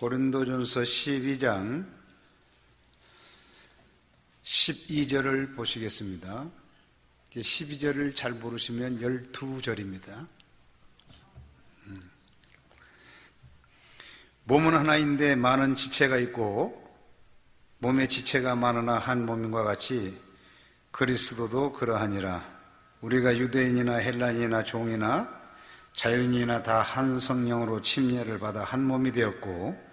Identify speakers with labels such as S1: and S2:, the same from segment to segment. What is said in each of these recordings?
S1: 고린도전서 12장 12절을 보시겠습니다. 12절을 잘 모르시면 12절입니다. 몸은 하나인데 많은 지체가 있고 몸의 지체가 많으나 한 몸과 같이 그리스도도 그러하니라. 우리가 유대인이나 헬라인이나 종이나 자유인이나 다 한 성령으로 침례를 받아 한 몸이 되었고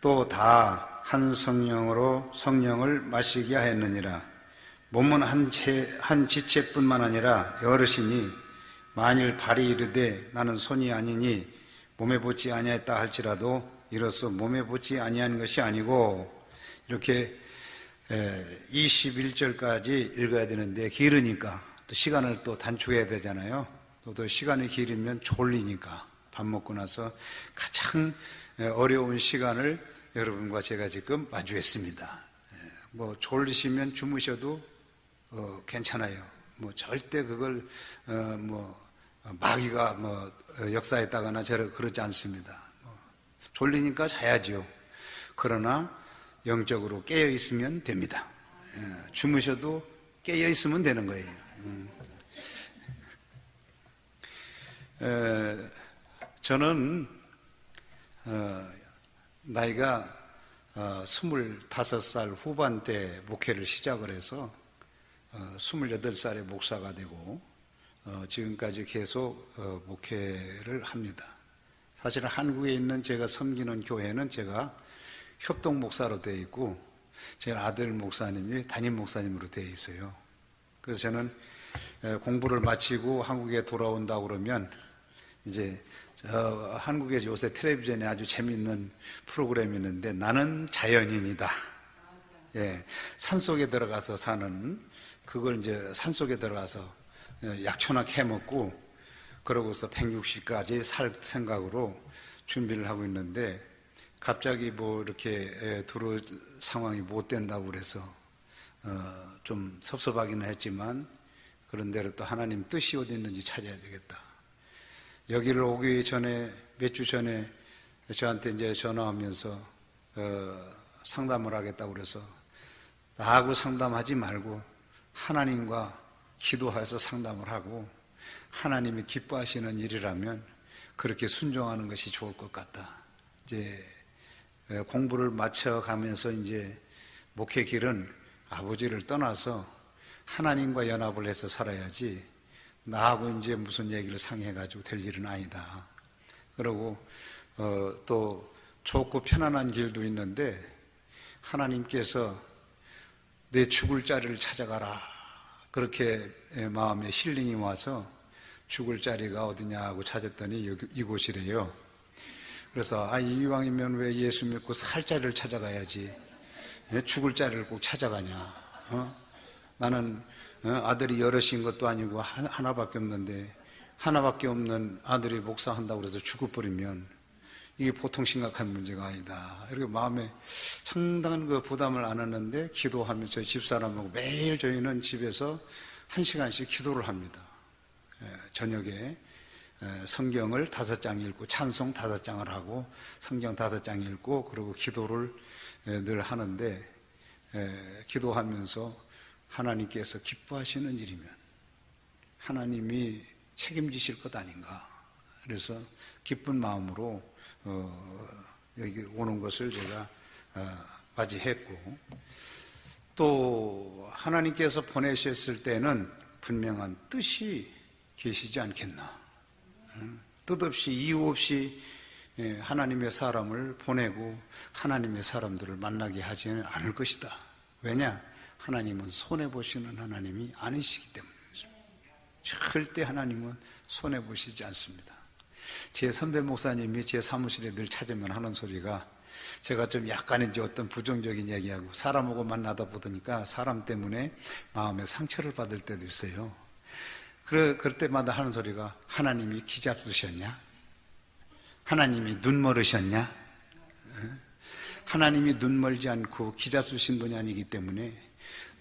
S1: 또 다 한 성령으로 성령을 마시게 하였느니라. 몸은 한 지체뿐만 아니라 여럿이니 만일 발이 이르되 나는 손이 아니니 몸에 붙지 아니하였다 할지라도 이로써 몸에 붙지 아니한 것이 아니고, 이렇게 21절까지 읽어야 되는데 길으니까 또 시간을 또 단축해야 되잖아요. 또 시간이 길으면 졸리니까 밥 먹고 나서 가장 어려운 시간을 여러분과 제가 지금 마주했습니다. 뭐 졸리시면 주무셔도 괜찮아요. 뭐 절대 그걸 마귀가 역사했다거나 그러지 않습니다. 졸리니까 자야죠. 그러나 영적으로 깨어 있으면 됩니다. 주무셔도 깨어 있으면 되는 거예요. 저는 나이가 25살 후반때 목회를 시작을 해서 28살에 목사가 되고 지금까지 계속 목회를 합니다. 사실은 한국에 있는 제가 섬기는 교회는 제가 협동 목사로 되어 있고 제 아들 목사님이 담임 목사님으로 되어 있어요. 그래서 저는 공부를 마치고 한국에 돌아온다고 그러면 이제 한국에 요새 텔레비전에 아주 재미있는 프로그램이 있는데 나는 자연인이다. 예, 산속에 들어가서 사는, 그걸 이제 산속에 들어가서 약초나 캐먹고 그러고서 160까지 살 생각으로 준비를 하고 있는데 갑자기 이렇게 들어올 상황이 못 된다고 그래서 좀 섭섭하기는 했지만 그런 대로 또 하나님 뜻이 어디 있는지 찾아야 되겠다. 여기를 오기 전에 몇 주 전에 저한테 이제 전화하면서 상담을 하겠다고 그래서 나하고 상담하지 말고 하나님과 기도해서 상담을 하고 하나님이 기뻐하시는 일이라면 그렇게 순종하는 것이 좋을 것 같다. 이제 공부를 마쳐가면서 이제 목회 길은 아버지를 떠나서 하나님과 연합을 해서 살아야지 나하고 이제 무슨 얘기를 상해가지고 될 일은 아니다. 그리고 또 좋고 편안한 길도 있는데 하나님께서 내 죽을 자리를 찾아가라. 그렇게 마음에 힐링이 와서 죽을 자리가 어디냐 하고 찾았더니 이곳이래요. 그래서 이왕이면 왜 예수 믿고 살 자리를 찾아가야지 죽을 자리를 꼭 찾아가냐. 나는 아들이 여럿인 것도 아니고 하나밖에 없는데 하나밖에 없는 아들이 목사한다고 해서 죽어버리면 이게 보통 심각한 문제가 아니다. 이렇게 마음에 상당한 부담을 안았는데 기도하면서 집사람하고 매일 저희는 집에서 1시간씩 기도를 합니다. 저녁에 성경을 5장 읽고 찬송 5장을 하고 성경 5장 읽고 그리고 기도를 늘 하는데 기도하면서 하나님께서 기뻐하시는 일이면 하나님이 책임지실 것 아닌가. 그래서 기쁜 마음으로 여기 오는 것을 제가 맞이했고 또 하나님께서 보내셨을 때는 분명한 뜻이 계시지 않겠나. 뜻없이 이유 없이 하나님의 사람을 보내고 하나님의 사람들을 만나게 하지는 않을 것이다. 왜냐? 하나님은 손해보시는 하나님이 아니시기 때문입니다. 절대 하나님은 손해보시지 않습니다. 제 선배 목사님이 제 사무실에 늘 찾으면 하는 소리가 제가 좀 약간 이제 어떤 부정적인 얘기하고 사람하고 만나다 보니까 사람 때문에 마음에 상처를 받을 때도 있어요. 그럴 때마다 하는 소리가 하나님이 기 잡수셨냐? 하나님이 눈 멀으셨냐? 하나님이 눈 멀지 않고 기 잡수신 분이 아니기 때문에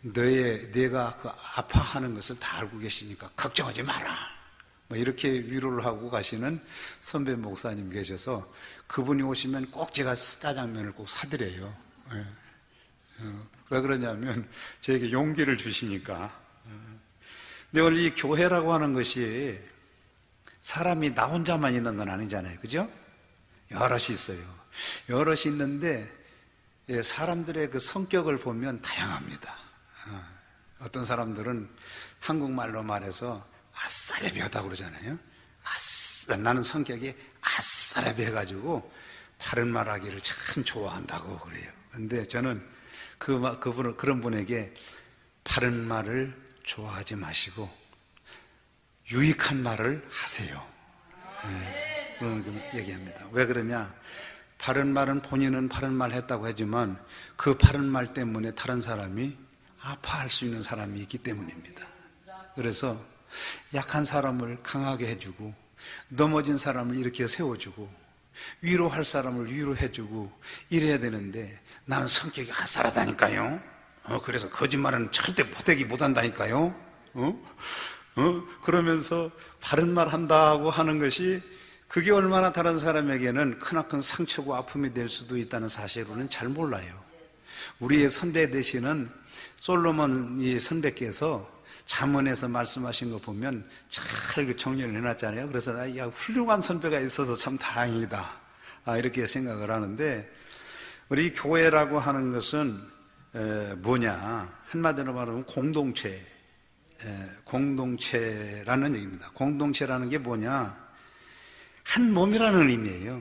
S1: 내가 아파하는 것을 다 알고 계시니까 걱정하지 마라. 뭐 이렇게 위로를 하고 가시는 선배 목사님 계셔서 그분이 오시면 꼭 제가 짜장면을 꼭 사드려요. 예. 왜 그러냐면 저에게 용기를 주시니까. 근데 원래 이 교회라고 하는 것이 사람이 나 혼자만 있는 건 아니잖아요. 그죠? 여럿이 있어요. 여럿이 있는데 사람들의 그 성격을 보면 다양합니다. 어떤 사람들은 한국말로 말해서 아싸레비하다고 그러잖아요. 나는 성격이 아싸레비 해가지고 바른 말하기를 참 좋아한다고 그래요. 근데 저는 그런 분에게 바른 말을 좋아하지 마시고 유익한 말을 하세요. 그런 얘기합니다. 왜 그러냐? 바른 말은 본인은 바른 말 했다고 하지만 그 바른 말 때문에 다른 사람이 아파할 수 있는 사람이 있기 때문입니다. 그래서 약한 사람을 강하게 해주고 넘어진 사람을 일으켜 세워주고 위로할 사람을 위로해주고 이래야 되는데 나는 성격이 아싸라다니까요. 그래서 거짓말은 절대 포대기 못한다니까요. 그러면서 바른 말 한다고 하는 것이 그게 얼마나 다른 사람에게는 크나큰 상처고 아픔이 될 수도 있다는 사실로는 잘 몰라요. 우리의 선배 되시는 솔로몬 이 선배께서 잠언에서 말씀하신 거 보면 잘 정리를 해놨잖아요. 그래서 야, 훌륭한 선배가 있어서 참 다행이다 이렇게 생각을 하는데, 우리 교회라고 하는 것은 뭐냐, 한마디로 말하면 공동체라는 얘기입니다. 공동체라는 게 뭐냐, 한 몸이라는 의미예요.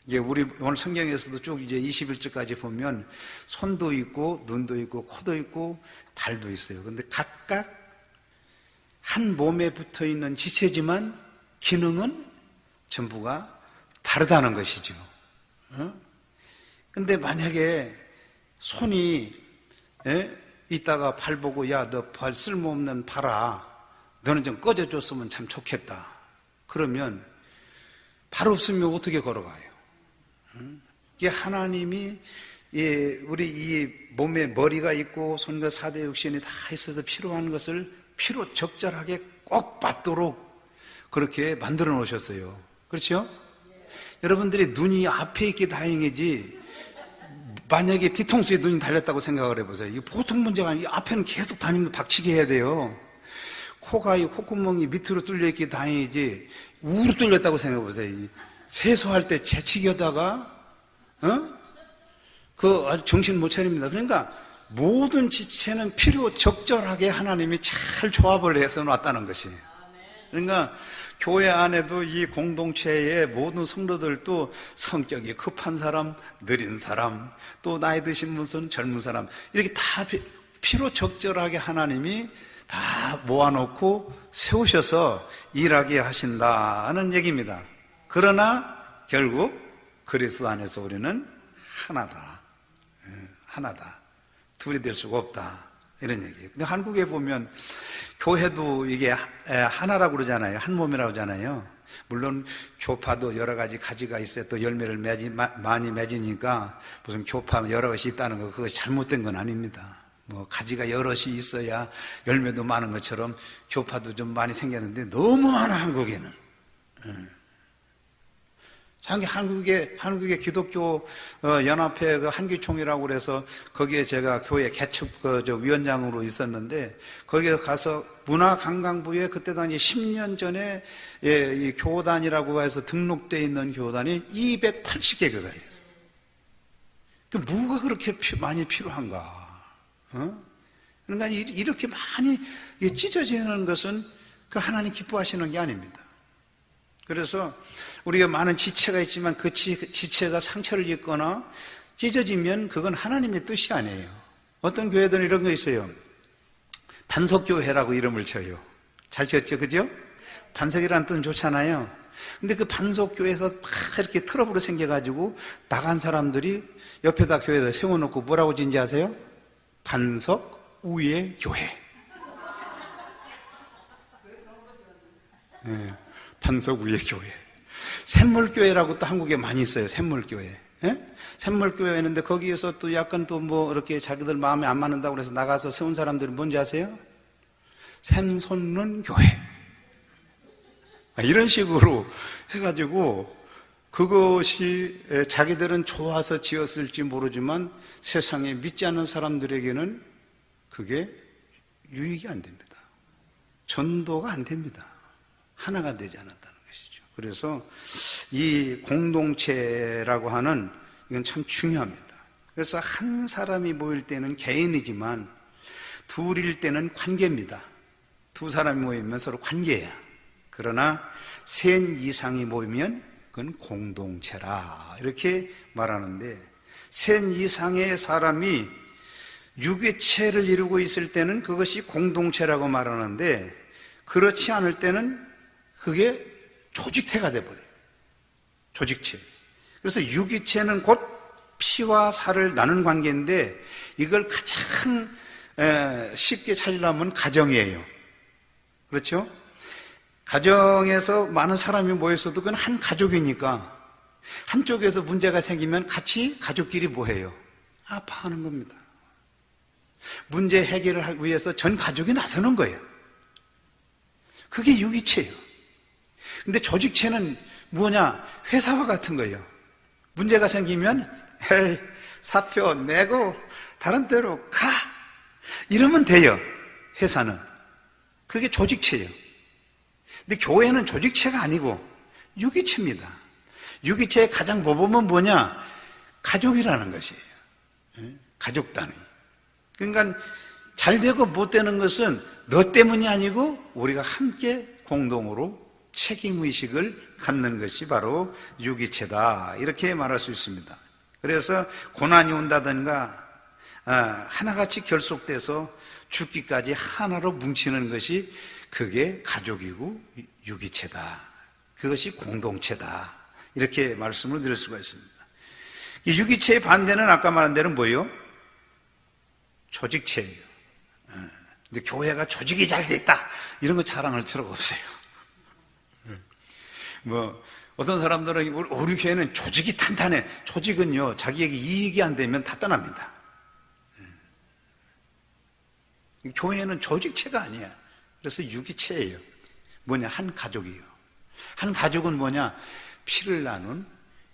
S1: 이게 우리 오늘 성경에서도 쭉 이제 21절까지 보면 손도 있고 눈도 있고 코도 있고 발도 있어요. 근데 각각 한 몸에 붙어 있는 지체지만 기능은 전부가 다르다는 것이죠. 근데 만약에 손이 있다가 발 보고 야, 너 발 쓸모없는 발아, 너는 좀 꺼져줬으면 참 좋겠다. 그러면 발 없으면 어떻게 걸어가요? 이게 하나님이 우리 이 몸에 머리가 있고 손과 사대 육신이 다 있어서 필요한 것을 필요 적절하게 꼭 받도록 그렇게 만들어 놓으셨어요. 그렇죠? 여러분들이 눈이 앞에 있기 다행이지, 만약에 뒤통수에 눈이 달렸다고 생각을 해보세요. 이게 보통 문제가 아니에요. 앞에는 계속 다니면서 박치기 해야 돼요. 이 콧구멍이 밑으로 뚫려 있기 다행이지 우로 뚫렸다고 생각해 보세요. 세수할 때 재치기 하다가 아주 정신 못 차립니다. 그러니까 모든 지체는 필요 적절하게 하나님이 잘 조합을 해서 놨다는 것이. 그러니까 교회 안에도 이 공동체의 모든 성도들도 성격이 급한 사람, 느린 사람, 또 나이 드신 분은 젊은 사람, 이렇게 다 필요 적절하게 하나님이 다 모아놓고 세우셔서 일하게 하신다는 얘기입니다. 그러나 결국 그리스도 안에서 우리는 하나다. 하나다. 둘이 될 수가 없다. 이런 얘기예요. 근데 한국에 보면 교회도 이게 하나라고 그러잖아요. 한 몸이라고 하잖아요. 물론 교파도 여러 가지 가지가 있어야 또 열매를 많이 맺으니까 무슨 교파 여러 것이 있다는 거, 그것이 잘못된 건 아닙니다. 뭐 가지가 여럿이 있어야 열매도 많은 것처럼 교파도 좀 많이 생겼는데 너무 많아, 한국에는. 한국의 기독교 연합회 그 한기총이라고 그래서 거기에 제가 교회 개축 위원장으로 있었는데, 거기에 가서 문화관광부에 그때 당시 10년 전에 이 교단이라고 해서 등록되어 있는 교단이 280개 교단이에요. 그 뭐가 그렇게 많이 필요한가? 그러니까 이렇게 많이 찢어지는 것은 그 하나님 기뻐하시는 게 아닙니다. 그래서 우리가 많은 지체가 있지만 그 지체가 상처를 입거나 찢어지면 그건 하나님의 뜻이 아니에요. 어떤 교회들은 이런 거 있어요. 반석교회라고 이름을 쳐요. 잘 지었죠, 그죠? 반석이라는 뜻은 좋잖아요. 근데 그 반석교회에서 막 이렇게 트러블이 생겨가지고 나간 사람들이 옆에다 교회에다 세워놓고 뭐라고 지은지 아세요? 반석 우의 교회. 네, 반석 우의 교회. 샘물교회라고 또 한국에 많이 있어요. 샘물교회. 예? 샘물교회 있는데 거기에서 또 약간 또 뭐 이렇게 자기들 마음에 안 맞는다고 그래서 나가서 세운 사람들이 뭔지 아세요? 샘솟는 교회. 이런 식으로 해가지고 그것이 자기들은 좋아서 지었을지 모르지만 세상에 믿지 않는 사람들에게는 그게 유익이 안 됩니다. 전도가 안 됩니다. 하나가 되지 않았다는 것이죠. 그래서 이 공동체라고 하는 이건 참 중요합니다. 그래서 한 사람이 모일 때는 개인이지만 둘일 때는 관계입니다. 두 사람이 모이면 서로 관계야. 그러나 셋 이상이 모이면 그건 공동체라 이렇게 말하는데, 셋 이상의 사람이 유기체를 이루고 있을 때는 그것이 공동체라고 말하는데, 그렇지 않을 때는 그게 조직체가 돼버려요. 조직체. 그래서 유기체는 곧 피와 살을 나눈 관계인데, 이걸 가장 쉽게 찾으려면 가정이에요. 그렇죠? 가정에서 많은 사람이 모였어도 그건 한 가족이니까 한쪽에서 문제가 생기면 같이 가족끼리 뭐 해요? 아파하는 겁니다. 문제 해결을 하기 위해서 전 가족이 나서는 거예요. 그게 유기체예요. 근데 조직체는 뭐냐? 회사와 같은 거예요. 문제가 생기면 에이, 사표 내고 다른 데로 가 이러면 돼요. 회사는. 그게 조직체예요. 근데 교회는 조직체가 아니고 유기체입니다. 유기체의 가장 모범은 뭐냐? 가족이라는 것이에요. 가족 단위. 그러니까 잘 되고 못 되는 것은 너 때문이 아니고 우리가 함께 공동으로 책임의식을 갖는 것이 바로 유기체다, 이렇게 말할 수 있습니다. 그래서 고난이 온다든가 하나같이 결속돼서 죽기까지 하나로 뭉치는 것이 그게 가족이고 유기체다. 그것이 공동체다. 이렇게 말씀을 드릴 수가 있습니다. 이 유기체의 반대는 아까 말한 대로 뭐예요? 조직체예요. 근데 교회가 조직이 잘 돼 있다, 이런 거 자랑할 필요가 없어요. 뭐 어떤 사람들은 우리 교회는 조직이 탄탄해. 조직은요, 자기에게 이익이 안 되면 다 떠납니다. 교회는 조직체가 아니야. 그래서 유기체예요. 뭐냐? 한 가족이에요. 한 가족은 뭐냐? 피를 나눈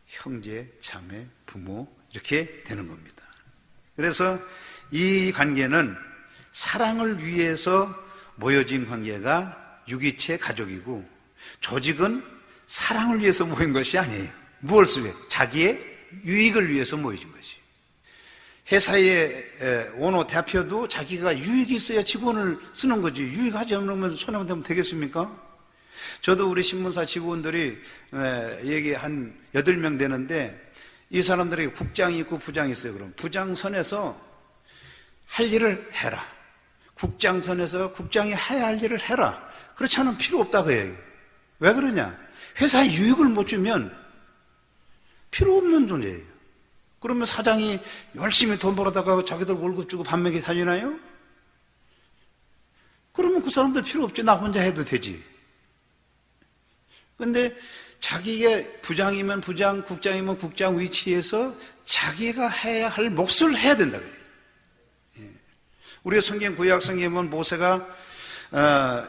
S1: 형제, 자매, 부모 이렇게 되는 겁니다. 그래서 이 관계는 사랑을 위해서 모여진 관계가 유기체 가족이고, 조직은 사랑을 위해서 모인 것이 아니에요. 무엇을 위해? 자기의 유익을 위해서 모여진 것이. 회사의 오너 대표도 자기가 유익이 있어야 직원을 쓰는 거지. 유익하지 않으면 손해만 되면 되겠습니까? 저도 우리 신문사 직원들이 여기 한 8명 되는데, 이 사람들에게 국장이 있고 부장이 있어요. 그럼 부장 선에서 할 일을 해라. 국장 선에서 국장이 해야 할 일을 해라. 그렇지 않으면 필요 없다고 해요. 왜 그러냐? 회사에 유익을 못 주면 필요 없는 존재예요. 그러면 사장이 열심히 돈 벌어다가 자기들 월급 주고 밥 먹여 살리나요? 그러면 그 사람들 필요 없지. 나 혼자 해도 되지. 근데 자기가 부장이면 부장, 국장이면 국장 위치에서 자기가 해야 할 몫을 해야 된다고 해요. 우리가 성경 구약 성경에 보면 모세가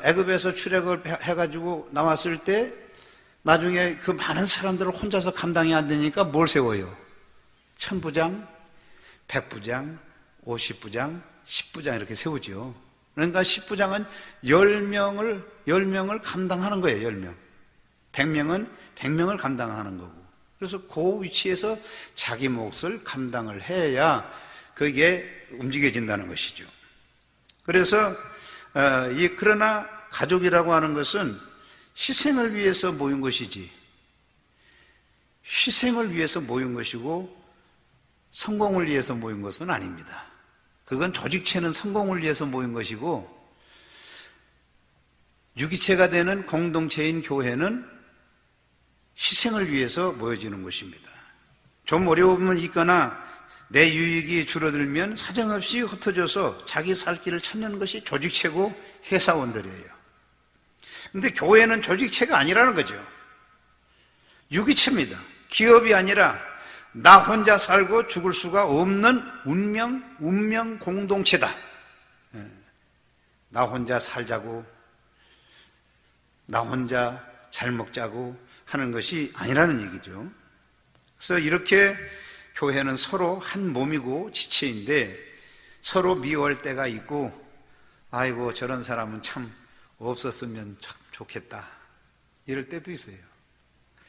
S1: 애굽에서 출애굽을 해가지고 나왔을 때 나중에 그 많은 사람들을 혼자서 감당이 안 되니까 뭘 세워요? 1000부장, 100부장, 50부장, 10부장 이렇게 세우죠. 그러니까 10부장은 10명을 감당하는 거예요. 10명. 100명은 100명을 감당하는 거고. 그래서 그 위치에서 자기 몫을 감당을 해야 그게 움직여진다는 것이죠. 그래서 그러나 가족이라고 하는 것은 희생을 위해서 모인 것이지, 희생을 위해서 모인 것이고 성공을 위해서 모인 것은 아닙니다. 그건 조직체는 성공을 위해서 모인 것이고, 유기체가 되는 공동체인 교회는 희생을 위해서 모여지는 것입니다. 좀 어려움은 있거나 내 유익이 줄어들면 사정없이 흩어져서 자기 살 길을 찾는 것이 조직체고 회사원들이에요. 근데 교회는 조직체가 아니라는 거죠. 유기체입니다. 기업이 아니라 나 혼자 살고 죽을 수가 없는 운명 공동체다. 나 혼자 살자고, 나 혼자 잘 먹자고 하는 것이 아니라는 얘기죠. 그래서 이렇게 교회는 서로 한 몸이고 지체인데 서로 미워할 때가 있고, 아이고 저런 사람은 참 없었으면 참 좋겠다 이럴 때도 있어요.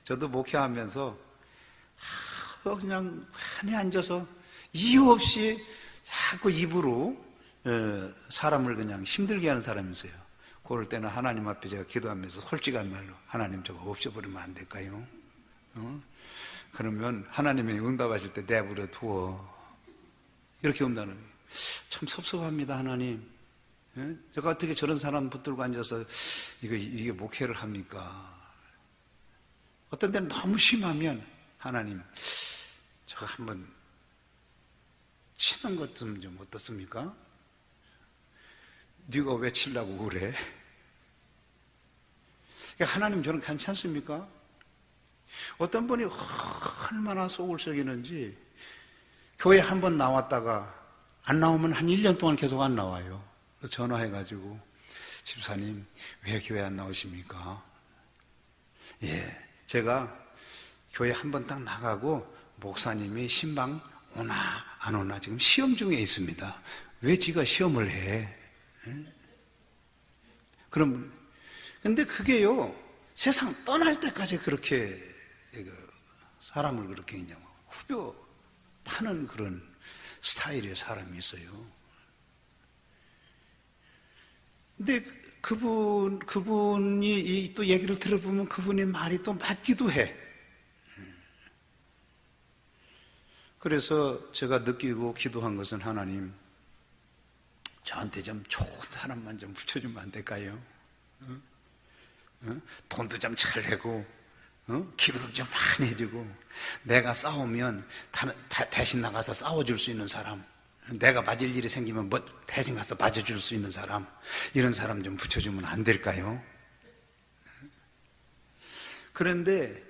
S1: 저도 목회하면서 그냥 한에 앉아서 이유 없이 자꾸 입으로 사람을 그냥 힘들게 하는 사람이 있어요. 그럴 때는 하나님 앞에 제가 기도하면서 솔직한 말로, 하나님 저거 없애버리면 안 될까요? 그러면 하나님이 응답하실 때 내버려 두어, 이렇게 온다는 거예요. 참 섭섭합니다, 하나님. 제가 어떻게 저런 사람 붙들고 앉아서 이게 목회를 합니까? 어떤 때는 너무 심하면 하나님 저거 한번 치는 것 좀 어떻습니까? 네가 왜 치려고 그래? 하나님 저는 괜찮습니까? 어떤 분이 얼마나 속을 썩이는지, 교회 한 번 나왔다가 안 나오면 한 1년 동안 계속 안 나와요. 전화해가지고 집사님 왜 교회 안 나오십니까? 예, 제가 교회 한 번 딱 나가고 목사님이 신방 오나 안 오나 지금 시험 중에 있습니다. 왜 지가 시험을 해? 그럼 근데 그게요, 세상 떠날 때까지 그렇게 사람을 그렇게 그냥 후벼 파는 그런 스타일의 사람이 있어요. 근데 그분이 또 얘기를 들어보면 그분의 말이 또 맞기도 해. 그래서 제가 느끼고 기도한 것은, 하나님 저한테 좀 좋은 사람만 좀 붙여주면 안 될까요? 돈도 좀 잘 내고 기도도 좀 많이 해주고, 내가 싸우면 대신 나가서 싸워줄 수 있는 사람, 내가 맞을 일이 생기면 대신 가서 맞아줄 수 있는 사람, 이런 사람 좀 붙여주면 안 될까요? 그런데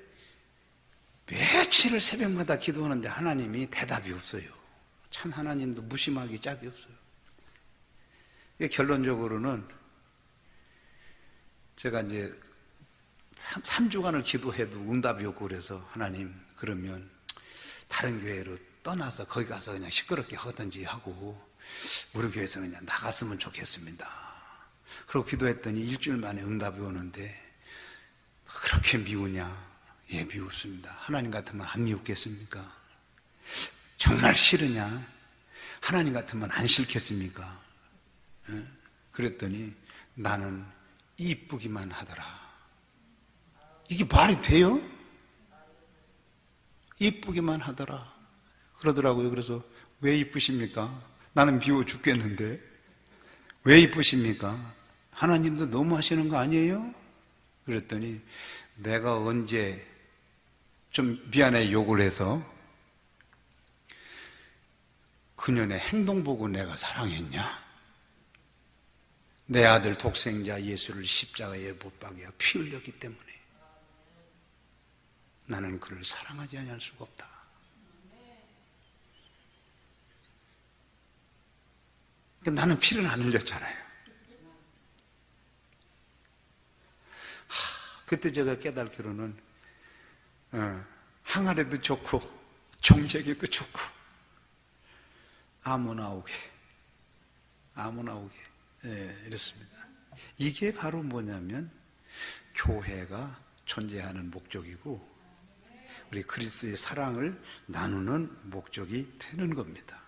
S1: 며칠을 새벽마다 기도하는데 하나님이 대답이 없어요. 참 하나님도 무심하기 짝이 없어요. 결론적으로는 제가 이제 3주간을 기도해도 응답이 없고, 그래서 하나님 그러면 다른 교회로 떠나서 거기 가서 그냥 시끄럽게 하든지 하고 우리 교회에서 그냥 나갔으면 좋겠습니다. 그리고 기도했더니 일주일 만에 응답이 오는데, 그렇게 미우냐? 예, 미웠습니다. 하나님 같으면 안 미웠겠습니까? 정말 싫으냐? 하나님 같으면 안 싫겠습니까? 그랬더니 나는 이쁘기만 하더라. 이게 말이 돼요? 이쁘기만 하더라 그러더라고요. 그래서 왜 이쁘십니까? 나는 미워 죽겠는데 왜 이쁘십니까? 하나님도 너무 하시는 거 아니에요? 그랬더니 내가 언제 좀 미안해 욕을 해서 그년의 행동 보고 내가 사랑했냐? 내 아들 독생자 예수를 십자가에 못 박여 피 흘렸기 때문에 나는 그를 사랑하지 아니할 수가 없다. 그러니까 나는 피를 안 흘렸잖아요. 그때 제가 깨달기로는 항아리도 좋고 종제기도 좋고 아무나 오게 이랬습니다. 이게 바로 뭐냐면 교회가 존재하는 목적이고 우리 그리스도의 사랑을 나누는 목적이 되는 겁니다.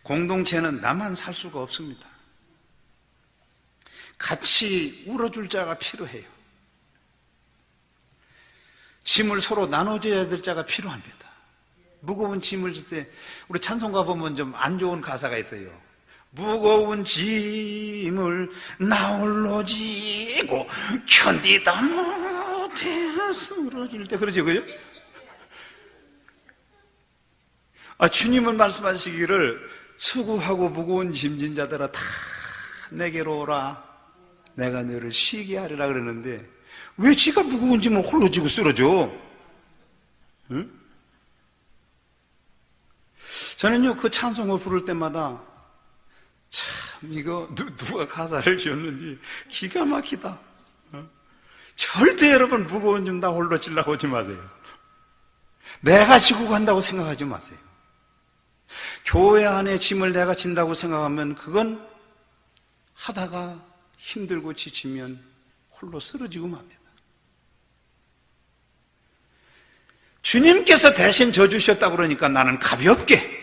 S1: 공동체는 나만 살 수가 없습니다. 같이 울어줄 자가 필요해요. 짐을 서로 나눠줘야 될 자가 필요합니다. 무거운 짐을 줄 때 우리 찬송가 보면 좀 안 좋은 가사가 있어요. 무거운 짐을 나 홀로 지고 견디다 못해 쓰러질 때 그러죠, 그죠? 주님은 말씀하시기를 수고하고 무거운 짐진 자들아 다 내게로 오라 내가 너를 쉬게 하리라 그러는데 왜 지가 무거운 짐을 홀로 지고 쓰러져? 응? 저는요 그 찬송을 부를 때마다 참 이거 누가 가사를 지었는지 기가 막히다. 절대 여러분 무거운 짐 다 홀로 지려고 오지 마세요. 내가 지고 간다고 생각하지 마세요. 교회 안에 짐을 내가 진다고 생각하면 그건 하다가 힘들고 지치면 홀로 쓰러지고 맙니다. 주님께서 대신 져주셨다고 그러니까 나는 가볍게,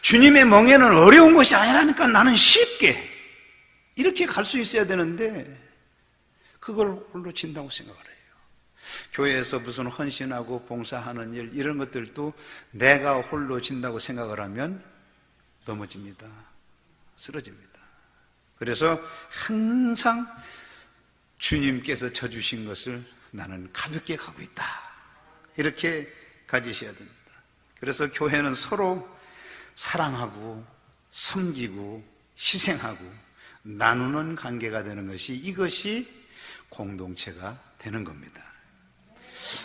S1: 주님의 멍에는 어려운 것이 아니라니까 나는 쉽게, 이렇게 갈 수 있어야 되는데 그걸 홀로 진다고 생각을 해요. 교회에서 무슨 헌신하고 봉사하는 일, 이런 것들도 내가 홀로 진다고 생각을 하면 넘어집니다. 쓰러집니다. 그래서 항상 주님께서 져주신 것을 나는 가볍게 가고 있다, 이렇게 가지셔야 됩니다. 그래서 교회는 서로 사랑하고 섬기고 희생하고 나누는 관계가 되는 것이, 이것이 공동체가 되는 겁니다.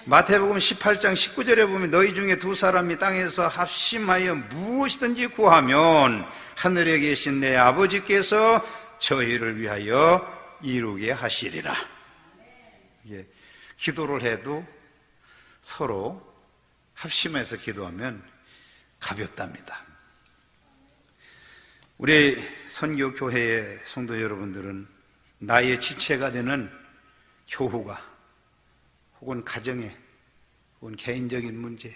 S1: 마태복음 18장 19절에 보면 너희 중에 두 사람이 땅에서 합심하여 무엇이든지 구하면 하늘에 계신 내 아버지께서 저희를 위하여 이루게 하시리라. 예, 기도를 해도 서로 합심해서 기도하면 가볍답니다. 우리 선교교회의 성도 여러분들은 나의 지체가 되는 교후가 혹은 가정의 혹은 개인적인 문제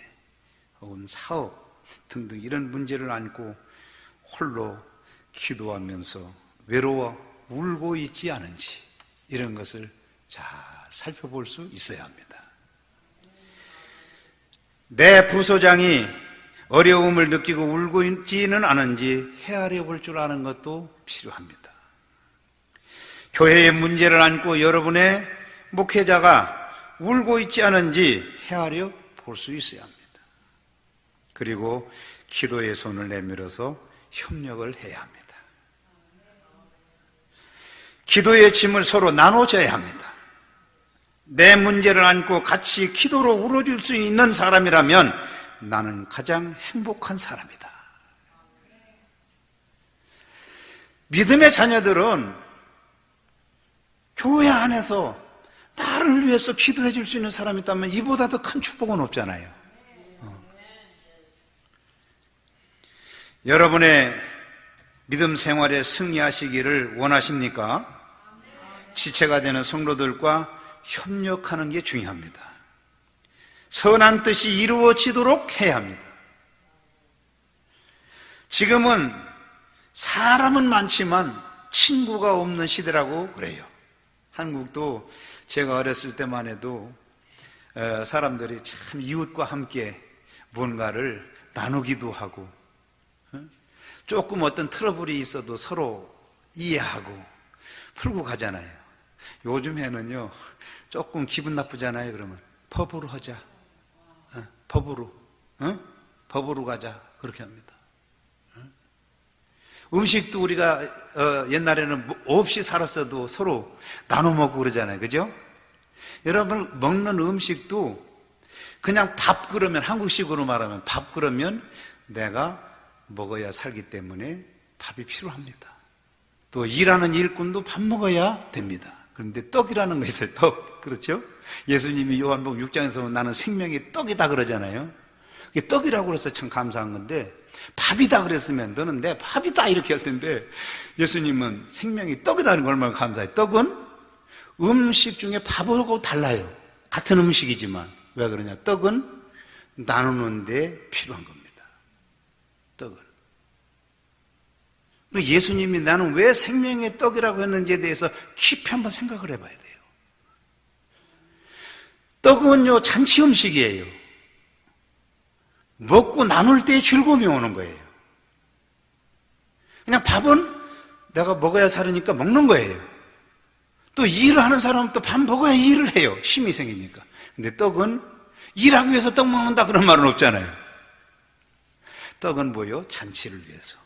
S1: 혹은 사업 등등 이런 문제를 안고 홀로 기도하면서 외로워 울고 있지 않은지, 이런 것을 잘 살펴볼 수 있어야 합니다. 내 부소장이 어려움을 느끼고 울고 있지는 않은지 헤아려 볼 줄 아는 것도 필요합니다. 교회의 문제를 안고 여러분의 목회자가 울고 있지 않은지 헤아려 볼 수 있어야 합니다. 그리고 기도의 손을 내밀어서 협력을 해야 합니다. 기도의 짐을 서로 나눠줘야 합니다. 내 문제를 안고 같이 기도로 울어줄 수 있는 사람이라면 나는 가장 행복한 사람이다. 믿음의 자녀들은 교회 안에서 나를 위해서 기도해 줄 수 있는 사람이 있다면 이보다 더 큰 축복은 없잖아요. 여러분의 믿음 생활에 승리하시기를 원하십니까? 지체가 되는 성도들과 협력하는 게 중요합니다. 선한 뜻이 이루어지도록 해야 합니다. 지금은 사람은 많지만 친구가 없는 시대라고 그래요. 한국도 제가 어렸을 때만 해도 사람들이 참 이웃과 함께 뭔가를 나누기도 하고, 조금 어떤 트러블이 있어도 서로 이해하고 풀고 가잖아요. 요즘에는요, 조금 기분 나쁘잖아요. 그러면 법으로 하자, 법으로, 법으로 가자, 그렇게 합니다. 음식도 우리가 옛날에는 없이 살았어도 서로 나눠 먹고 그러잖아요. 그죠? 여러분, 먹는 음식도 그냥 밥 그러면, 한국식으로 말하면 밥 그러면 내가 먹어야 살기 때문에 밥이 필요합니다. 또 일하는 일꾼도 밥 먹어야 됩니다. 그런데 떡이라는 거 있어요. 떡. 그렇죠? 예수님이 요한복음 6장에서 나는 생명이 떡이다 그러잖아요. 그게 떡이라고 그래서 참 감사한 건데, 밥이다 그랬으면 너는 내 밥이다 이렇게 할 텐데, 예수님은 생명이 떡이다는 걸 얼마나 감사해요. 떡은 음식 중에 밥하고 달라요. 같은 음식이지만. 왜 그러냐? 떡은 나누는 데 필요한 겁니다. 떡은. 예수님이 나는 왜 생명의 떡이라고 했는지에 대해서 깊이 한번 생각을 해봐야 돼요. 떡은요, 잔치 음식이에요. 먹고 나눌 때 즐거움이 오는 거예요. 그냥 밥은 내가 먹어야 살으니까 먹는 거예요. 또 일을 하는 사람은 또 밥 먹어야 일을 해요. 힘이 생기니까. 근데 떡은 일하기 위해서 떡 먹는다 그런 말은 없잖아요. 떡은 뭐예요? 잔치를 위해서,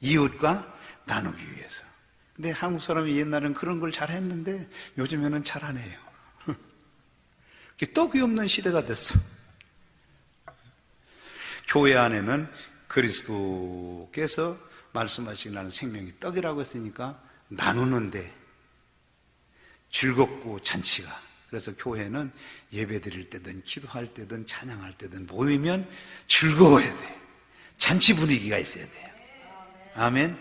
S1: 이웃과 나누기 위해서. 근데 한국 사람이 옛날엔 그런 걸 잘했는데 요즘에는 잘 안 해요. 떡이 없는 시대가 됐어. 교회 안에는 그리스도께서 말씀하시기 나는 생명이 떡이라고 했으니까 나누는데 즐겁고 잔치가. 그래서 교회는 예배 드릴 때든 기도할 때든 찬양할 때든 모이면 즐거워야 돼. 잔치 분위기가 있어야 돼요. 아멘.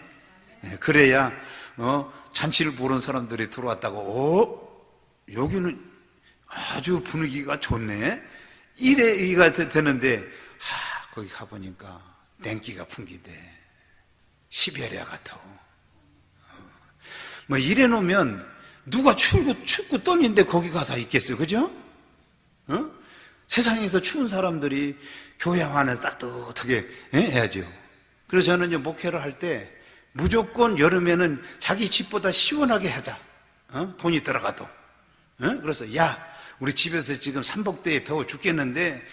S1: 그래야 잔치를 보는 사람들이 들어왔다고 여기는 아주 분위기가 좋네, 이래 얘기가 되는데 거기 가보니까 냉기가 풍기대. 시베리아 같아. 뭐 이래 놓으면 누가 춥고 떨리는데 거기 가서 있겠어요, 그죠? 세상에서 추운 사람들이 교회 안에서 따뜻하게 해야죠. 그래서 저는 목회를 할 때 무조건 여름에는 자기 집보다 시원하게 하자. 돈이 들어가도. 그래서 야, 우리 집에서 지금 삼복대에 더워 죽겠는데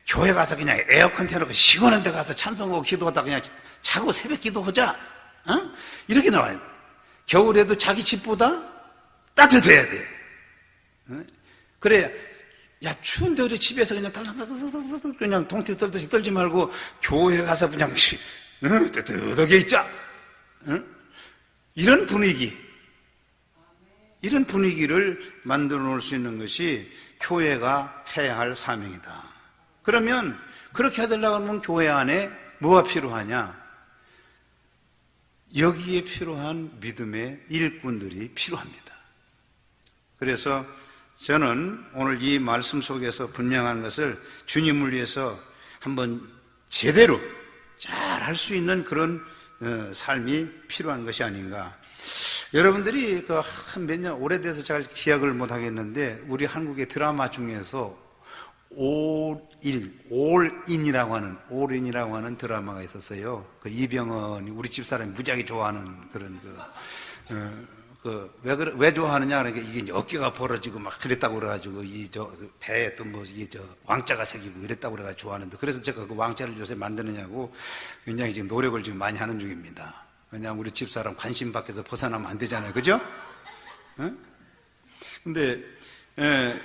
S1: 교회 가서 그냥 에어컨 틀어놓고 시원한 데 가서 찬송하고 기도하다 그냥 자고 새벽 기도하자. 이렇게 나와요. 겨울에도 자기 집보다 따뜻해야 돼. 그래, 야, 추운데 우리 집에서 그냥 달랑달랑 그냥 동태 떨듯이 떨지 말고 교회 가서 그냥 뜨뜻하게 있자. 이런 분위기를 만들어 놓을 수 있는 것이 교회가 해야 할 사명이다. 그러면 그렇게 하려고 하면 교회 안에 뭐가 필요하냐? 여기에 필요한 믿음의 일꾼들이 필요합니다. 그래서 저는 오늘 이 말씀 속에서 분명한 것을 주님을 위해서 한번 제대로 잘 할 수 있는 그런 삶이 필요한 것이 아닌가. 여러분들이 몇 년 오래돼서 잘 기억을 못 하겠는데 우리 한국의 드라마 중에서 올인이라고 하는 드라마가 있었어요. 그 이병헌이 우리 집사람이 무지하게 좋아하는 그런 왜 좋아하느냐 그러니까 이게 이제 어깨가 벌어지고 막 그랬다고 그래가지고 배에 또 왕자가 새기고 이랬다고 그래가지고 좋아하는데, 그래서 제가 그 왕자를 요새 만드느냐고 굉장히 지금 노력을 지금 많이 하는 중입니다. 왜냐하면 우리 집사람 관심 밖에서 벗어나면 안 되잖아요, 그죠? 근데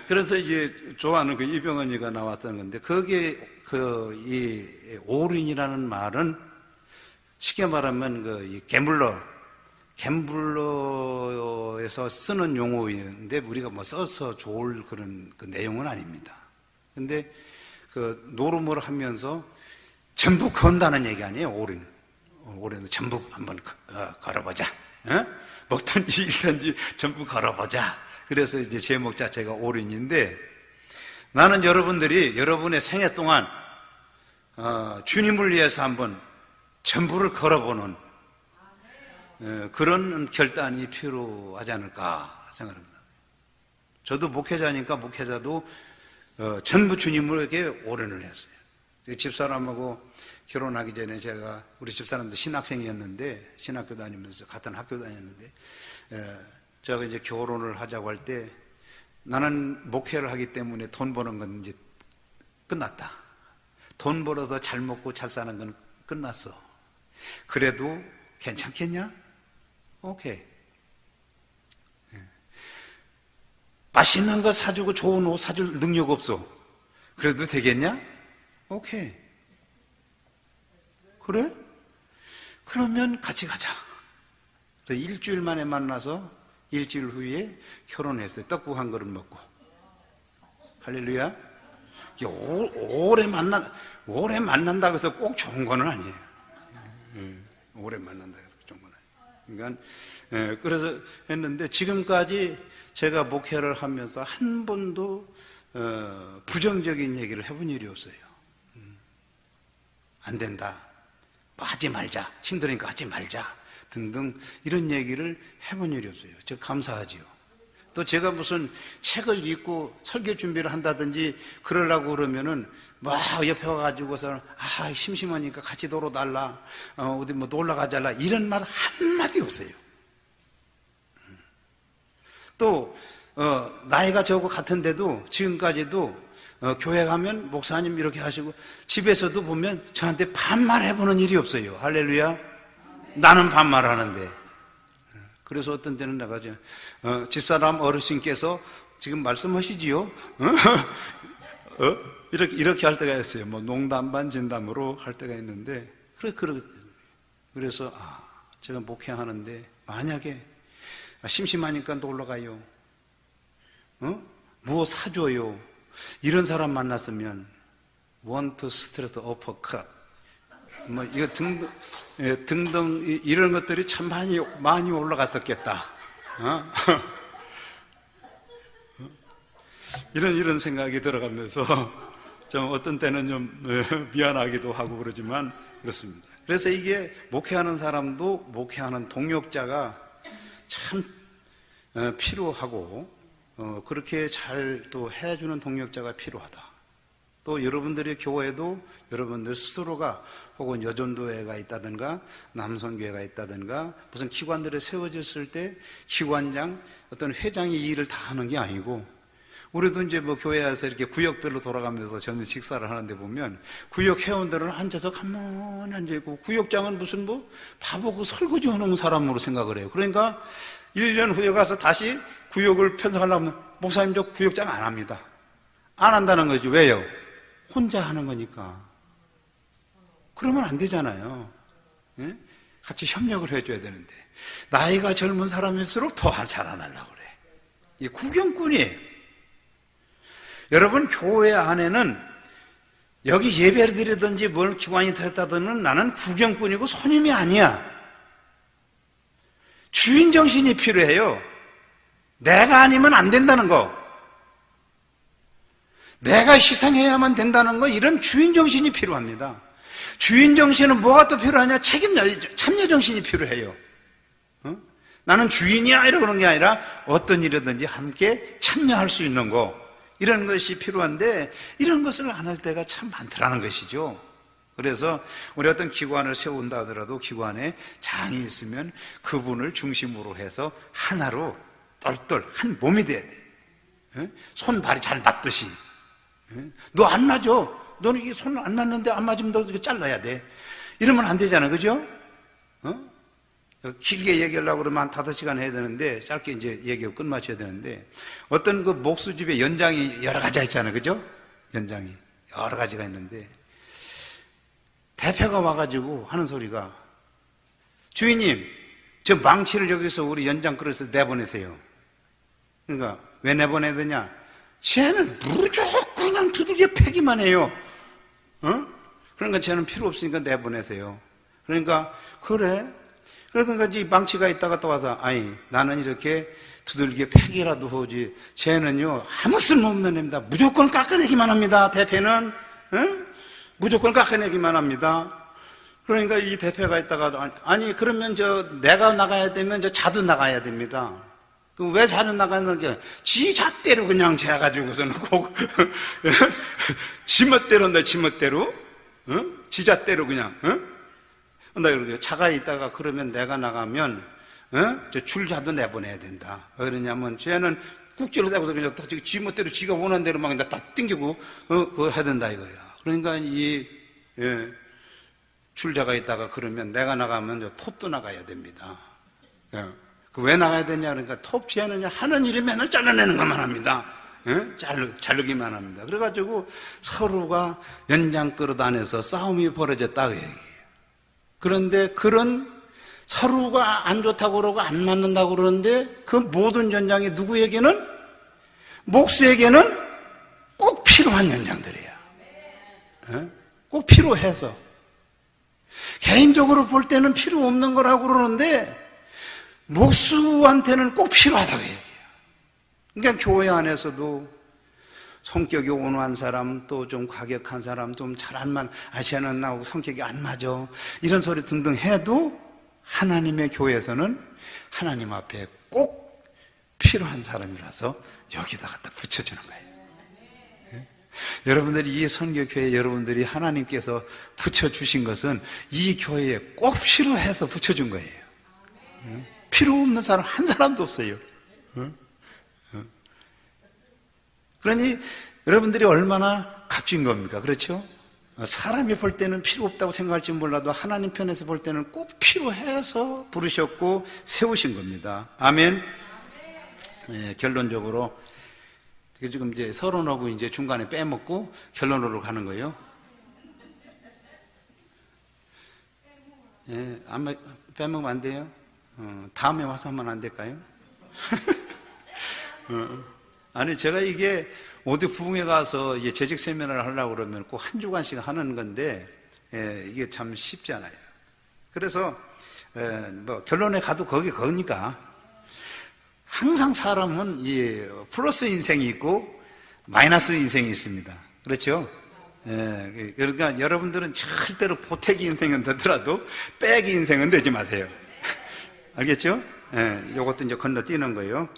S1: 그래서 이제 좋아하는 그 이병헌이가 나왔던 건데, 거기에 이 올인이라는 말은 쉽게 말하면 이 갬블러에서 쓰는 용어인데 우리가 뭐 써서 좋을 그런 그 내용은 아닙니다. 근데 그 노름을 하면서 전부 건다는 얘기 아니에요, 올인은 전부 한번 걸어보자. 먹든지 일든지 전부 걸어보자. 그래서 이제 제목 자체가 올인인데, 나는 여러분들이 여러분의 생애 동안 주님을 위해서 한번 전부를 걸어보는 그런 결단이 필요하지 않을까 생각합니다. 저도 목회자니까 목회자도 전부 주님에게 올인을 했어요. 집사람하고 결혼하기 전에 우리 집사람도 신학생이었는데, 신학교 다니면서 같은 학교 다녔는데, 제가 이제 결혼을 하자고 할 때 나는 목회를 하기 때문에 돈 버는 건 이제 끝났다. 돈 벌어서 잘 먹고 잘 사는 건 끝났어. 그래도 괜찮겠냐? 오케이. 맛있는 거 사주고 좋은 옷 사줄 능력 없어. 그래도 되겠냐? 오케이. 그래? 그러면 같이 가자. 일주일 만에 만나서 일주일 후에 결혼했어요. 떡국 한 그릇 먹고. 할렐루야. 오래 만난다고 해서 꼭 좋은 건 아니에요. 오래 만난다고 해서 좋은 건 아니에요. 그러니까 그래서 했는데, 지금까지 제가 목회를 하면서 한 번도 부정적인 얘기를 해본 일이 없어요. 안 된다, 하지 말자, 힘드니까 하지 말자 등등 이런 얘기를 해본 일이 없어요. 저 감사하지요. 또 제가 무슨 책을 읽고 설교 준비를 한다든지 그러려고 그러면은 막 옆에 와가지고서 심심하니까 같이 놀아달라, 어디 뭐 놀러 가달라, 이런 말 한마디 없어요. 또 나이가 저하고 같은데도 지금까지도 교회 가면 목사님 이렇게 하시고 집에서도 보면 저한테 반말해보는 일이 없어요. 할렐루야. 나는 반말하는데. 그래서 어떤 때는 내가 집사람 어르신께서 지금 말씀하시지요? 이렇게 할 때가 있어요. 뭐 농담 반 진담으로 할 때가 있는데, 그래서 제가 목회하는데 만약에 심심하니까 놀러 가요. 무엇 사줘요. 이런 사람 만났으면 원투 스트레스 어퍼컷 뭐 이거 등등 등등 이런 것들이 참 많이 올라갔었겠다. 이런 생각이 들어가면서 좀 어떤 때는 좀 미안하기도 하고 그러지만 그렇습니다. 그래서 이게 목회하는 사람도 목회하는 동역자가 참 필요하고 그렇게 잘 또 해주는 동역자가 필요하다. 또 여러분들의 교회도 여러분들 스스로가 혹은 여전도회가 있다든가 남성교회가 있다든가 무슨 기관들이 세워졌을 때 기관장 어떤 회장이 이 일을 다 하는 게 아니고 우리도 이제 뭐 교회에서 이렇게 구역별로 돌아가면서 점심 식사를 하는데 보면 구역 회원들은 앉아서 가만히 앉아있고 구역장은 무슨 뭐 바보고 설거지 하는 사람으로 생각을 해요. 그러니까 1년 후에 가서 다시 구역을 편성하려면 목사님 저 구역장 안 합니다. 안 한다는 거지. 왜요? 혼자 하는 거니까. 그러면 안 되잖아요. 예? 같이 협력을 해줘야 되는데 나이가 젊은 사람일수록 더 잘 안 하려고 그래. 이 구경꾼이에요. 여러분 교회 안에는 여기 예배를 드리든지 뭘 기관이 되었다든 나는 구경꾼이고 손님이 아니야. 주인정신이 필요해요. 내가 아니면 안 된다는 거, 내가 희생해야만 된다는 거, 이런 주인정신이 필요합니다. 주인정신은 뭐가 또 필요하냐? 참여정신이 필요해요. 나는 주인이야 이러고 그런 게 아니라 어떤 일이든지 함께 참여할 수 있는 거, 이런 것이 필요한데 이런 것을 안 할 때가 참 많더라는 것이죠. 그래서 우리 어떤 기관을 세운다 하더라도 기관에 장이 있으면 그분을 중심으로 해서 하나로 똘똘 한 몸이 돼야 돼. 손발이 잘 맞듯이. 너 안 맞아. 너는 이 손 안 맞는데 안 맞으면 너 이거 잘라야 돼. 이러면 안 되잖아. 그죠? 길게 얘기하려고 그러면 한 5시간 해야 되는데 짧게 이제 얘기하고 끝마쳐야 되는데 어떤 그 목수집에 연장이 여러 가지가 있잖아요. 그죠? 연장이 여러 가지가 있는데 대표가 와가지고 하는 소리가 주인님 저 망치를 여기서 우리 연장 끌어서 내보내세요. 그러니까 왜 내보내야 되냐? 쟤는 무조건 그냥 두들겨 패기만 해요. 그러니까 쟤는 필요 없으니까 내보내세요. 그러니까 그래? 그러던가 이 망치가 있다가 또 와서 아니 나는 이렇게 두들겨 패기라도 하지 쟤는요 아무 쓸모없는 애입니다. 무조건 깎아내기만 합니다. 대표는 무조건 깎아내기만 합니다. 그러니까 이 대표가 있다가 아니 그러면 내가 나가야 되면 자도 나가야 됩니다. 그럼 왜 자는 나가는 게 지 잣대로 그냥 재가지고서는 꼭 지멋대로 한다. 지멋대로 지 잣대로 그냥 나 이렇게 차가 있다가 그러면 내가 나가면 저 줄자도 내보내야 된다. 왜 그러냐면 쟤는 국지로 대고서 그냥 지멋대로 지가 원하는 대로 막 딱 땡기고 그거 해야 된다 이거야. 그러니까 이 줄자가 있다가 그러면 내가 나가면 톱도 나가야 됩니다. 왜 나가야 되냐 그러니까 톱 피하느냐 하는 일이 맨날 잘라내는 것만 합니다. 자르기만 합니다. 그래가지고 서로가 연장그릇 안에서 싸움이 벌어졌다 그 얘기예요. 그런데 그런 서로가 안 좋다고 그러고 안 맞는다고 그러는데 그 모든 연장이 누구에게는 목수에게는 꼭 필요한 연장들이에요. 꼭 필요해서 개인적으로 볼 때는 필요 없는 거라고 그러는데 목수한테는 꼭 필요하다고 얘기해요. 그러니까 교회 안에서도 성격이 온화한 사람, 또 좀 과격한 사람, 좀 잘 안 맞, 쟤는 나하고 성격이 안 맞아. 이런 소리 등등 해도 하나님의 교회에서는 하나님 앞에 꼭 필요한 사람이라서 여기다 갖다 붙여주는 거예요. 여러분들이 이 선교교회 여러분들이 하나님께서 붙여주신 것은 이 교회에 꼭 필요해서 붙여준 거예요. 필요 없는 사람 한 사람도 없어요. 그러니 여러분들이 얼마나 값진 겁니까? 그렇죠? 사람이 볼 때는 필요 없다고 생각할지 몰라도 하나님 편에서 볼 때는 꼭 필요해서 부르셨고 세우신 겁니다. 아멘. 네, 결론적으로 지금 이제 서론하고 이제 중간에 빼먹고 결론으로 가는 거예요. 예, 아마 빼먹으면 안 돼요. 다음에 와서 하면 안 될까요? 아니, 제가 이게 어디 부흥회 가서 이제 재직 세미나를 하려고 그러면 꼭 한 주간씩 하는 건데, 이게 참 쉽지 않아요. 그래서, 뭐, 결론에 가도 거기니까. 항상 사람은 이 플러스 인생이 있고, 마이너스 인생이 있습니다. 그렇죠? 그러니까 여러분들은 절대로 보태기 인생은 되더라도, 빼기 인생은 되지 마세요. 알겠죠? 요것도 이제 건너뛰는 거예요.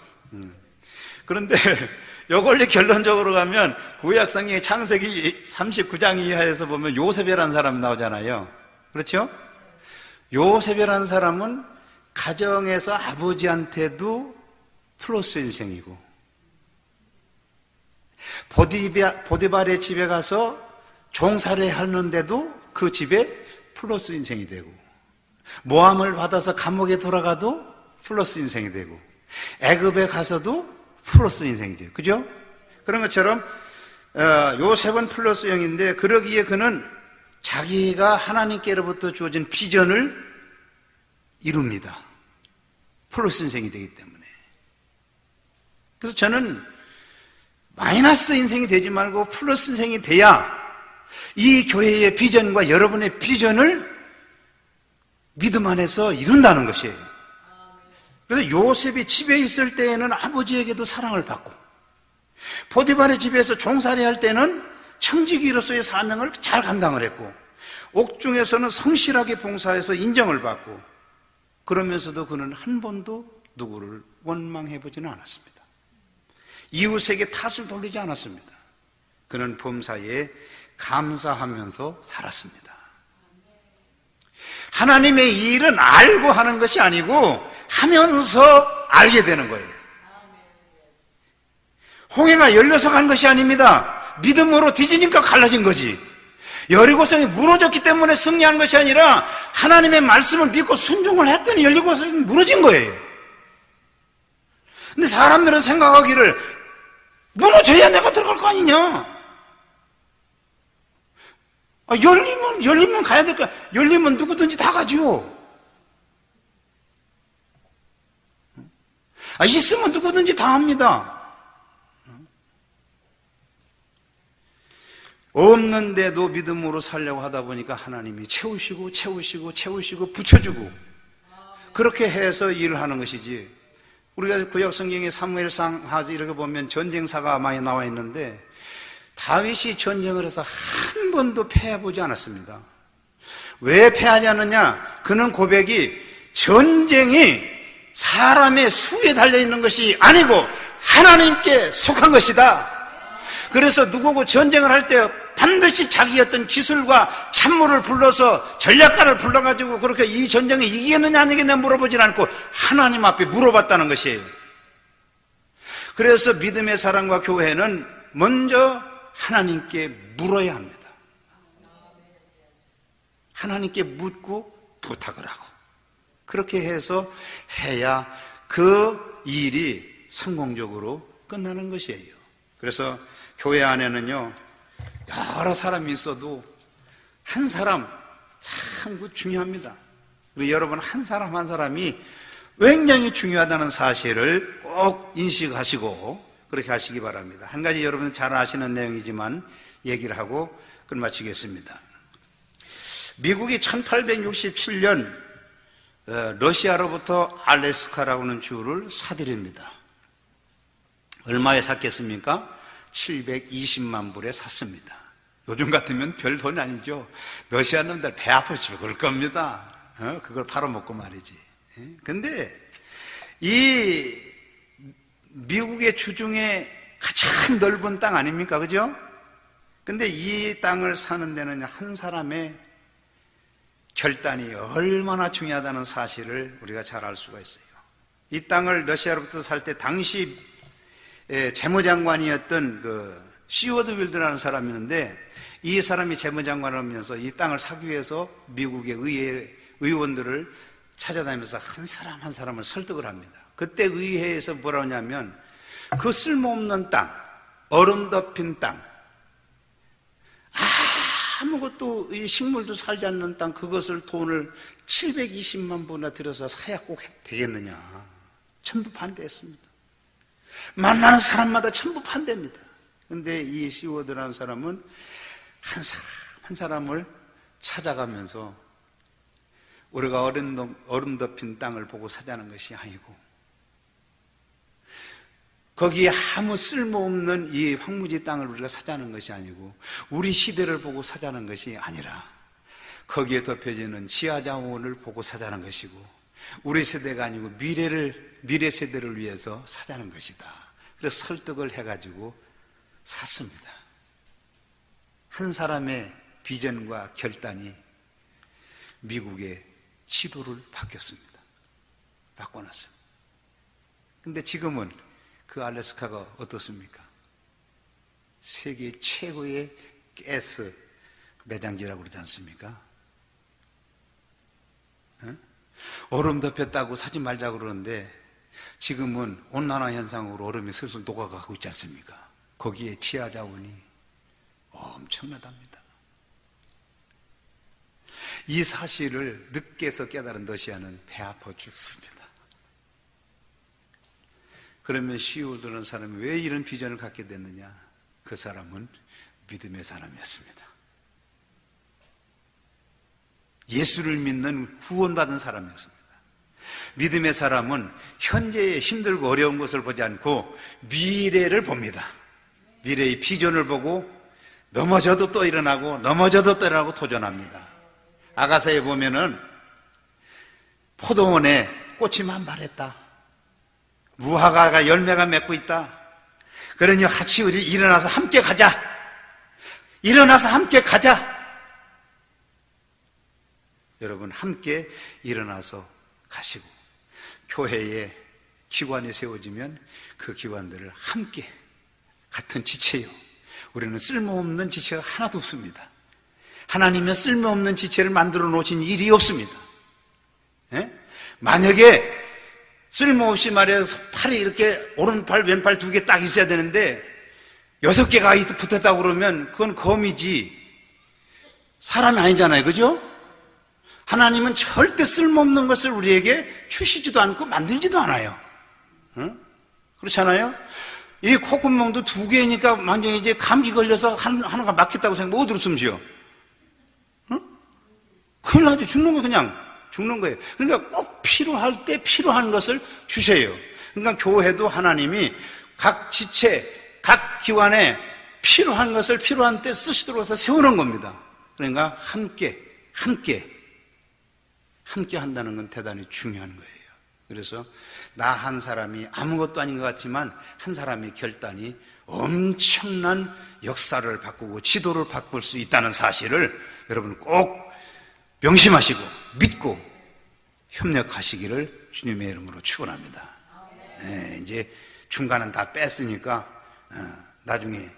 S1: 그런데, 요걸 결론적으로 가면 구약성경의 창세기 39장 이하에서 보면 요셉이라는 사람이 나오잖아요. 그렇죠? 요셉이라는 사람은 가정에서 아버지한테도 플러스 인생이고, 보디발의 집에 가서 종살이 하는데도 그 집에 플러스 인생이 되고, 모함을 받아서 감옥에 돌아가도 플러스 인생이 되고, 애굽에 가서도 플러스 인생이 돼요. 그죠? 그런 것처럼 요셉은 플러스 형인데, 그러기에 그는 자기가 하나님께로부터 주어진 비전을 이룹니다. 플러스 인생이 되기 때문에. 그래서 저는 마이너스 인생이 되지 말고 플러스 인생이 돼야 이 교회의 비전과 여러분의 비전을 믿음 안에서 이룬다는 것이에요. 그래서 요셉이 집에 있을 때에는 아버지에게도 사랑을 받고, 보디발의 집에서 종살이 할 때는 청지기로서의 사명을 잘 감당을 했고, 옥중에서는 성실하게 봉사해서 인정을 받고, 그러면서도 그는 한 번도 누구를 원망해보지는 않았습니다. 이웃에게 탓을 돌리지 않았습니다. 그는 범사에 감사하면서 살았습니다. 하나님의 일은 알고 하는 것이 아니고 하면서 알게 되는 거예요. 홍해가 열려서 간 것이 아닙니다. 믿음으로 뒤지니까 갈라진 거지. 여리고성이 무너졌기 때문에 승리한 것이 아니라 하나님의 말씀을 믿고 순종을 했더니 여리고성이 무너진 거예요. 근데 사람들은 생각하기를 무너져야 내가 들어갈 거 아니냐. 열리면 가야 될 거야. 열리면 누구든지 다 가죠. 있으면 누구든지 다 합니다. 없는데도 믿음으로 살려고 하다 보니까 하나님이 채우시고 붙여주고, 그렇게 해서 일을 하는 것이지. 우리가 구약 성경의 사무엘상 하지 이렇게 보면 전쟁사가 많이 나와 있는데, 다윗이 전쟁을 해서 한 번도 패해보지 않았습니다. 왜 패하지 않느냐? 그는 고백이 전쟁이 사람의 수에 달려있는 것이 아니고 하나님께 속한 것이다. 그래서 누구고 전쟁을 할 때 반드시 자기 어떤 기술과 참모를 불러서 전략가를 불러가지고 그렇게 이 전쟁에 이기겠느냐 안 이기겠느냐 물어보질 않고 하나님 앞에 물어봤다는 것이에요. 그래서 믿음의 사랑과 교회는 먼저 하나님께 물어야 합니다. 하나님께 묻고 부탁을 하고, 그렇게 해서 해야 그 일이 성공적으로 끝나는 것이에요. 그래서 교회 안에는요, 여러 사람이 있어도 한 사람 참 중요합니다. 그리고 여러분 한 사람 한 사람이 굉장히 중요하다는 사실을 꼭 인식하시고 그렇게 하시기 바랍니다. 한 가지 여러분 잘 아시는 내용이지만 얘기를 하고 끝마치겠습니다. 미국이 1867년 러시아로부터 알래스카라고 하는 주를 사들입니다. 얼마에 샀겠습니까? 720만 불에 샀습니다. 요즘 같으면 별 돈이 아니죠. 러시아 놈들 배 아파 죽을 겁니다. 그걸 팔아먹고 말이지. 근데 이 미국의 주중에 가장 넓은 땅 아닙니까? 그죠? 근데 이 땅을 사는 데는 한 사람의 결단이 얼마나 중요하다는 사실을 우리가 잘 알 수가 있어요. 이 땅을 러시아로부터 살 때 당시 재무장관이었던 그 시워드 윌드라는 사람이 있는데, 이 사람이 재무장관을 하면서 이 땅을 사기 위해서 미국의 의원들을 찾아다니면서 한 사람 한 사람을 설득을 합니다. 그때 의회에서 뭐라고 하냐면, 그 쓸모없는 땅, 얼음 덮인 땅, 아무것도 이 식물도 살지 않는 땅, 그것을 돈을 720만 불이나 들여서 사야 꼭 되겠느냐. 전부 반대했습니다. 만나는 사람마다 전부 반대입니다. 근데 이 시워드라는 사람은 한 사람 한 사람을 찾아가면서 우리가 얼음 덮인 땅을 보고 사자는 것이 아니고, 거기에 아무 쓸모없는 이 황무지 땅을 우리가 사자는 것이 아니고, 우리 시대를 보고 사자는 것이 아니라 거기에 덮여지는 지하자원을 보고 사자는 것이고, 우리 세대가 아니고 미래 세대를 위해서 사자는 것이다. 그래서 설득을 해가지고 샀습니다. 한 사람의 비전과 결단이 미국의 지도를 바뀌었습니다. 바꿔놨어요. 근데 지금은 그 알래스카가 어떻습니까? 세계 최고의 가스 매장지라고 그러지 않습니까? 얼음 덮였다고 사지 말자고 그러는데 지금은 온난화 현상으로 얼음이 슬슬 녹아가고 있지 않습니까? 거기에 지하 자원이 엄청나답니다. 이 사실을 늦게서 깨달은 러시아는 배 아파 죽습니다. 그러면 시우드라는 사람이 왜 이런 비전을 갖게 됐느냐? 그 사람은 믿음의 사람이었습니다. 예수를 믿는 구원받은 사람이었습니다. 믿음의 사람은 현재의 힘들고 어려운 것을 보지 않고 미래를 봅니다. 미래의 비전을 보고 넘어져도 또 일어나고 넘어져도 또 일어나고 도전합니다. 아가서에 보면은 포도원에 꽃이 만발했다. 무화과가 열매가 맺고 있다. 그러니 같이 우리 일어나서 함께 가자. 일어나서 함께 가자. 여러분, 함께 일어나서 가시고, 교회에 기관이 세워지면 그 기관들을 함께 같은 지체요. 우리는 쓸모없는 지체가 하나도 없습니다. 하나님은 쓸모없는 지체를 만들어 놓으신 일이 없습니다. 예? 만약에 쓸모없이 말해서 팔이 이렇게 오른팔 왼팔 두 개 딱 있어야 되는데 6개가 붙었다고 그러면 그건 거미지 사람이 아니잖아요. 그죠? 하나님은 절대 쓸모없는 것을 우리에게 주시지도 않고 만들지도 않아요. 그렇잖아요? 이 콧구멍도 2개니까 만약에 이제 감기 걸려서 하나가 막혔다고 생각하면 어디로 숨 쉬어? 큰일 나죠. 죽는 거 그냥 죽는 거예요. 그러니까 꼭 필요할 때 필요한 것을 주세요. 그러니까 교회도 하나님이 각 지체, 각 기관에 필요한 것을 필요한 때 쓰시도록 해서 세우는 겁니다. 그러니까 함께 한다는 건 대단히 중요한 거예요. 그래서 나 한 사람이 아무것도 아닌 것 같지만 한 사람의 결단이 엄청난 역사를 바꾸고 지도를 바꿀 수 있다는 사실을 여러분 꼭 명심하시고 믿고 협력하시기를 주님의 이름으로 축원합니다. 네, 이제 중간은 다 뺐으니까 나중에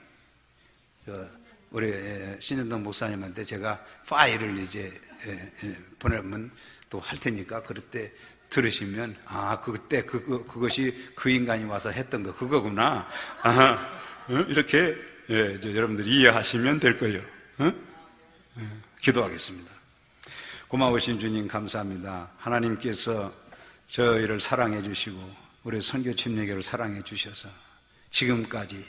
S1: 우리 신현동 목사님한테 제가 파일을 이제 보내면 또 할 테니까 그럴 때 들으시면 그때 그것이 그 인간이 와서 했던 거 그거구나. 이렇게 여러분들이 이해하시면 될 거예요. 기도하겠습니다. 고마우신 주님 감사합니다. 하나님께서 저희를 사랑해 주시고 우리 선교 침례교를 사랑해 주셔서 지금까지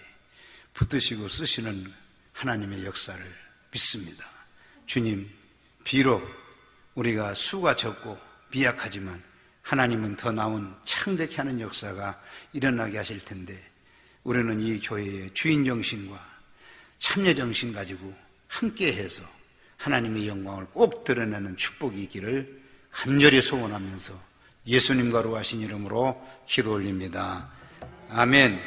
S1: 붙드시고 쓰시는 하나님의 역사를 믿습니다. 주님, 비록 우리가 수가 적고 미약하지만 하나님은 더 나은 창대케 하는 역사가 일어나게 하실 텐데 우리는 이 교회의 주인정신과 참여정신 가지고 함께해서 하나님의 영광을 꼭 드러내는 축복이 있기를 간절히 소원하면서 예수님 거룩하신 이름으로 기도 올립니다. 아멘.